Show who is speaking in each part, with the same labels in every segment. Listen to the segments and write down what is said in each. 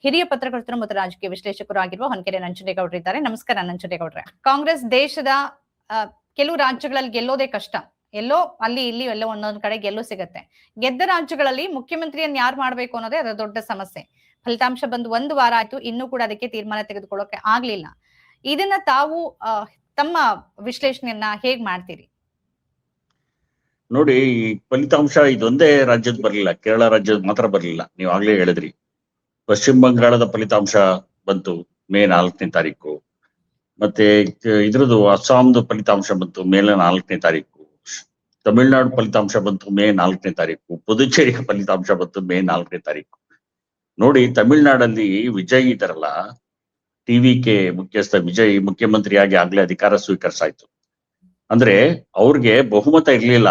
Speaker 1: ಹಿರಿಯ ಪತ್ರಕರ್ತರು ಮತ್ತು ರಾಜಕೀಯ ವಿಶ್ಲೇಷಕರು ಆಗಿರುವ ಹೊನಕೆರೆ ನಂಜುಂಡೇಗೌಡರು ಇದ್ದಾರೆ. ನಮಸ್ಕಾರ ನಂಜುಂಡೇಗೌಡ್ರೆ. ಕಾಂಗ್ರೆಸ್ ದೇಶದ ಕೆಲವು ರಾಜ್ಯಗಳಲ್ಲಿ ಗೆಲ್ಲೋದೇ ಕಷ್ಟ. ಎಲ್ಲೋ ಅಲ್ಲಿ ಇಲ್ಲಿ ಎಲ್ಲೋ ಒಂದೊಂದ್ ಕಡೆ ಗೆಲ್ಲೋ ಸಿಗತ್ತೆ. ಗೆದ್ದ ರಾಜ್ಯಗಳಲ್ಲಿ ಮುಖ್ಯಮಂತ್ರಿಯನ್ನ ಯಾರು ಮಾಡ್ಬೇಕು ಅನ್ನೋದೇ ಅದರ ದೊಡ್ಡ ಸಮಸ್ಯೆ. ಫಲಿತಾಂಶ ಬಂದು 1 ವಾರ ಆಯ್ತು, ಇನ್ನೂ ಕೂಡ ಅದಕ್ಕೆ ತೀರ್ಮಾನ ತೆಗೆದುಕೊಳ್ಳೋಕೆ ಆಗ್ಲಿಲ್ಲ. ಇದನ್ನ ತಾವು ತಮ್ಮ ವಿಶ್ಲೇಷಣೆಯನ್ನ ಹೇಗ್ ಮಾಡ್ತೀರಿ?
Speaker 2: ನೋಡಿ, ಈ ಫಲಿತಾಂಶ ಇದೊಂದೇ ರಾಜ್ಯದ ಬರಲಿಲ್ಲ, ಕೇರಳ ರಾಜ್ಯದ ಮಾತ್ರ ಬರಲಿಲ್ಲ. ನೀವು ಆಗ್ಲೇ ಹೇಳಿದ್ರಿ. ಪಶ್ಚಿಮ ಬಂಗಾಳದ ಫಲಿತಾಂಶ ಬಂತು ಮೇ 4ನೇ ತಾರೀಕು. ಮತ್ತೆ ಇದ್ರದ್ದು ಅಸ್ಸಾಂದು ಫಲಿತಾಂಶ ಬಂತು ಮೇ 4ನೇ ತಾರೀಕು. ತಮಿಳುನಾಡು ಫಲಿತಾಂಶ ಬಂತು ಮೇ 4ನೇ ತಾರೀಕು. ಪುದುಚೇರಿಯ ಫಲಿತಾಂಶ ಬಂತು ಮೇ 4ನೇ ತಾರೀಕು. ನೋಡಿ, ತಮಿಳುನಾಡಲ್ಲಿ ವಿಜಯ್ ಇದಾರಲ್ಲ, ಟಿವಿಕೆ ಮುಖ್ಯಸ್ಥ ವಿಜಯ್ ಮುಖ್ಯಮಂತ್ರಿಯಾಗಿ ಆಗ್ಲೇ ಅಧಿಕಾರ ಸ್ವೀಕರಿಸಾಯ್ತು. ಅಂದ್ರೆ ಅವ್ರಿಗೆ ಬಹುಮತ ಇರ್ಲಿಲ್ಲ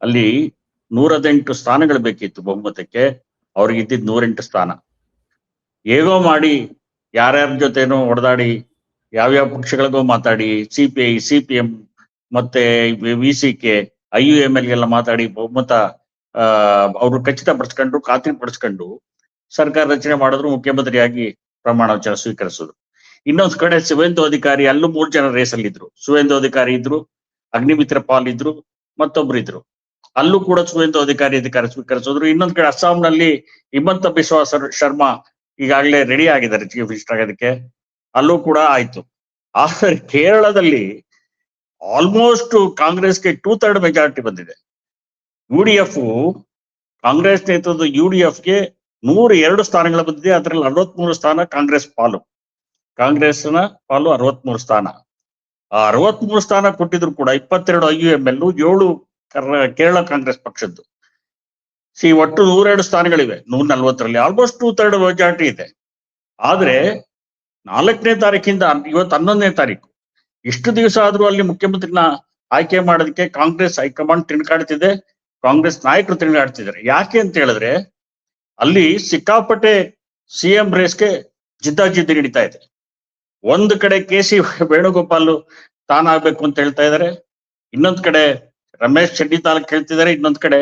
Speaker 2: ಅಲ್ಲಿ 118 ಸ್ಥಾನಗಳು ಬೇಕಿತ್ತು ಬಹುಮತಕ್ಕೆ. ಅವ್ರಿಗೆ ಇದ್ದಿದ್ 108 ಸ್ಥಾನ. ಹೇಗೋ ಮಾಡಿ ಯಾರ್ಯಾರ ಜೊತೆನೋ ಹೊಡೆದಾಡಿ, ಯಾವ್ಯಾವ ಪಕ್ಷಗಳಿಗೋ ಮಾತಾಡಿ, CPI, CPM ಮತ್ತೆ VCK, IUML ಗೆಲ್ಲ ಮಾತಾಡಿ ಬಹುಮತ ಅವರು ಖಚಿತಪಡಿಸ್ಕೊಂಡು, ಖಾತ್ರಿಪಡಿಸ್ಕೊಂಡು ಸರ್ಕಾರ ರಚನೆ ಮಾಡಿದ್ರು, ಮುಖ್ಯಮಂತ್ರಿಯಾಗಿ ಪ್ರಮಾಣ ವಚನ ಸ್ವೀಕರಿಸಿದ್ರು. ಇನ್ನೊಂದ್ ಕಡೆ ಸುವೇಂದು ಅಧಿಕಾರಿ, ಅಲ್ಲೂ 3 ಜನ ರೇಸಲ್ಲಿ ಇದ್ರು. ಸುವೇಂದು ಅಧಿಕಾರಿ ಇದ್ರು, ಅಗ್ನಿಮಿತ್ರ ಪಾಲ್ ಇದ್ರು, ಮತ್ತೊಬ್ರು ಇದ್ರು. ಅಲ್ಲೂ ಕೂಡ ಸುವೇಂದು ಅಧಿಕಾರ ಸ್ವೀಕರಿಸಿದ್ರು. ಇನ್ನೊಂದ್ ಕಡೆ ಅಸ್ಸಾಂನಲ್ಲಿ ಹಿಮಂತ ಬಿಸ್ವಾ ಶರ್ಮಾ ಈಗಾಗಲೇ ರೆಡಿ ಆಗಿದ್ದಾರೆ ಚೀಫ್ ಮಿನಿಸ್ಟರ್ ಆಗೋದಕ್ಕೆ, ಅಲ್ಲೂ ಕೂಡ ಆಯ್ತು. ಆದ್ರೆ ಕೇರಳದಲ್ಲಿ ಆಲ್ಮೋಸ್ಟ್ ಕಾಂಗ್ರೆಸ್ಗೆ 2/3 ಮೆಜಾರಿಟಿ ಬಂದಿದೆ. UDF, ಕಾಂಗ್ರೆಸ್ ನೇತೃತ್ವದ UDFಗೆ 102 ಸ್ಥಾನಗಳು ಬಂದಿದೆ. ಅದರಲ್ಲಿ 63 ಸ್ಥಾನ ಕಾಂಗ್ರೆಸ್ನ ಪಾಲು 63 ಸ್ಥಾನ. ಆ 63 ಸ್ಥಾನ ಕೊಟ್ಟಿದ್ರು ಕೂಡ 22 IUML, 7 ಕೇರಳ ಕಾಂಗ್ರೆಸ್ ಪಕ್ಷದ್ದು. ಒಟ್ಟು 102 ಸ್ಥಾನಗಳಿವೆ 140ರಲ್ಲಿ. ಆಲ್ಮೋಸ್ಟ್ 2/3 ಮೆಜಾರಿಟಿ ಇದೆ. ಆದ್ರೆ 4ನೇ ತಾರೀಕಿಂದ ಇವತ್ತು 11ನೇ ತಾರೀಕು, ಇಷ್ಟು ದಿವಸ ಆದ್ರೂ ಅಲ್ಲಿ ಮುಖ್ಯಮಂತ್ರಿನ ಆಯ್ಕೆ ಮಾಡೋದಕ್ಕೆ ಕಾಂಗ್ರೆಸ್ ಹೈಕಮಾಂಡ್ ತಿರುಗಾಡ್ತಿದೆ, ಕಾಂಗ್ರೆಸ್ ನಾಯಕರು ತಿರುಗಾಡ್ತಿದ್ದಾರೆ. ಯಾಕೆ ಅಂತ ಹೇಳಿದ್ರೆ ಅಲ್ಲಿ ಸಿಕ್ಕಾಪಟ್ಟೆ CM ರೇಸ್ಗೆ ಜಿದ್ದಾಜಿದ್ದಿ ನಡೀತಾ ಇದೆ. ಒಂದು ಕಡೆ KC ವೇಣುಗೋಪಾಲ್ ತಾನಾಗ್ಬೇಕು ಅಂತ ಹೇಳ್ತಾ ಇದ್ದಾರೆ, ಇನ್ನೊಂದ್ ಕಡೆ ರಮೇಶ್ ಚೆನ್ನಿತಾಲ್ ಕೇಳ್ತಿದ್ದಾರೆ, ಇನ್ನೊಂದ್ ಕಡೆ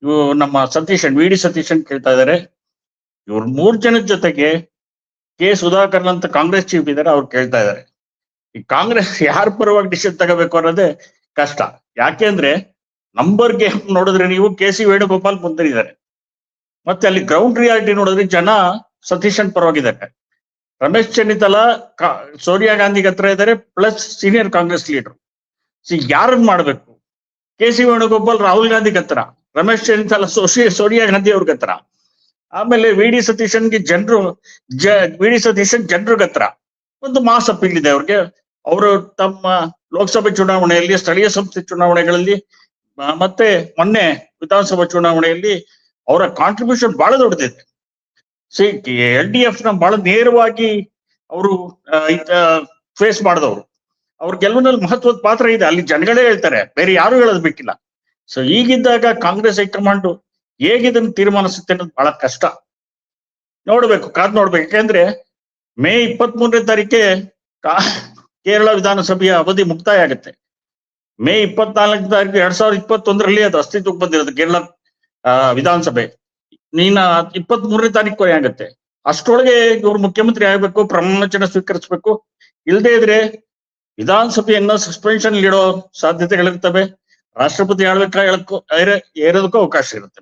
Speaker 2: ಇವು ನಮ್ಮ VD ಸತೀಶನ್ ಕೇಳ್ತಾ ಇದ್ದಾರೆ. ಇವ್ರು 3 ಜನದ ಜೊತೆಗೆ K ಸುಧಾಕರ್ ಅಂತ ಕಾಂಗ್ರೆಸ್ ಚೀಫ್ ಇದ್ದಾರೆ, ಅವ್ರು ಕೇಳ್ತಾ ಇದ್ದಾರೆ. ಈ ಕಾಂಗ್ರೆಸ್ ಯಾರ ಪರವಾಗಿ ಡಿಸಿಷನ್ ತಗೋಬೇಕು ಅನ್ನೋದೇ ಕಷ್ಟ. ಯಾಕೆ ಅಂದ್ರೆ ನಂಬರ್ ಗೇಮ್ ನೋಡಿದ್ರೆ ನೀವು KC ವೇಣುಗೋಪಾಲ್ ಮುಂದಿದ್ದಾರೆ, ಮತ್ತೆ ಅಲ್ಲಿ ಗ್ರೌಂಡ್ ರಿಯಾಲಿಟಿ ನೋಡಿದ್ರೆ ಜನ ಸತೀಶನ್ ಪರವಾಗಿದ್ದಾರೆ. ರಮೇಶ್ ಚೆನ್ನಿತಾಲ ಸೋನಿಯಾ ಗಾಂಧಿಗೆ ಹತ್ರ ಇದ್ದಾರೆ, ಪ್ಲಸ್ ಸೀನಿಯರ್ ಕಾಂಗ್ರೆಸ್ ಲೀಡರ್. ಯಾರನ್ನ ಮಾಡ್ಬೇಕು? KC ವೇಣುಗೋಪಾಲ್ ರಾಹುಲ್ ಗಾಂಧಿಗೆ ಹತ್ರ, ರಮೇಶ್ ಚೆನ್ನಿತಾಲ ಸೋನಿಯಾ ಗಾಂಧಿ ಅವ್ರಿಗೆ ಹತ್ರ, ಆಮೇಲೆ VD ಸತೀಶನ್ ಜನರಿಗೆ ಹತ್ರ. ಒಂದು ಮಾಸ್ ಅಪೀಲ್ ಇದೆ ಅವ್ರಿಗೆ. ಅವರು ತಮ್ಮ ಲೋಕಸಭೆ ಚುನಾವಣೆಯಲ್ಲಿ, ಸ್ಥಳೀಯ ಸಂಸ್ಥೆ ಚುನಾವಣೆಗಳಲ್ಲಿ, ಮತ್ತೆ ಮೊನ್ನೆ ವಿಧಾನಸಭಾ ಚುನಾವಣೆಯಲ್ಲಿ ಅವರ ಕಾಂಟ್ರಿಬ್ಯೂಷನ್ ಬಹಳ ದೊಡ್ಡದಿದೆ. LDF ನ ಬಹಳ ನೇರವಾಗಿ ಅವರು ಫೇಸ್ ಮಾಡಿದವರು. ಅವ್ರ ಗೆಲುವಿನಲ್ಲಿ ಮಹತ್ವದ ಪಾತ್ರ ಇದೆ, ಅಲ್ಲಿ ಜನಗಳೇ ಹೇಳ್ತಾರೆ, ಬೇರೆ ಯಾರು ಹೇಳೋದು ಬೇಕಿಲ್ಲ. ಈಗಿದ್ದಾಗ ಕಾಂಗ್ರೆಸ್ ಹೈಕಮಾಂಡ್ ಹೇಗಿದನ್ನು ತೀರ್ಮಾನಿಸುತ್ತೆ ಅನ್ನೋದು ಬಹಳ ಕಷ್ಟ. ನೋಡ್ಬೇಕು, ಕಾದ್ ನೋಡ್ಬೇಕು. ಯಾಕೆಂದ್ರೆ ಮೇ 23ನೇ ತಾರೀಕೆ ಕೇರಳ ವಿಧಾನಸಭೆಯ ಅವಧಿ ಮುಕ್ತಾಯ ಆಗುತ್ತೆ. ಮೇ 24ನೇ ತಾರೀಕು 2021ರಲ್ಲಿ ಅದು ಅಸ್ತಿತ್ವಕ್ಕೆ ಬಂದಿರೋದು ಕೇರಳ ವಿಧಾನಸಭೆ. 23ನೇ ತಾರೀಕು ಕೊನೆ ಆಗುತ್ತೆ. ಅಷ್ಟರೊಳಗೆ ಇವ್ರು ಮುಖ್ಯಮಂತ್ರಿ ಆಗ್ಬೇಕು, ಪ್ರಮಾಣ ವಚನ ಸ್ವೀಕರಿಸ್ಬೇಕು. ಇಲ್ಲದೆ ಇದ್ರೆ ವಿಧಾನಸಭೆಯನ್ನ ಸಸ್ಪೆನ್ಷನ್ ಇಡೋ ಸಾಧ್ಯತೆಗಳಿರ್ತವೆ. ರಾಷ್ಟ್ರಪತಿ ಆಳ್ಬೇಕಾ ಏರೋದಕ್ಕೂ ಅವಕಾಶ ಇರುತ್ತೆ.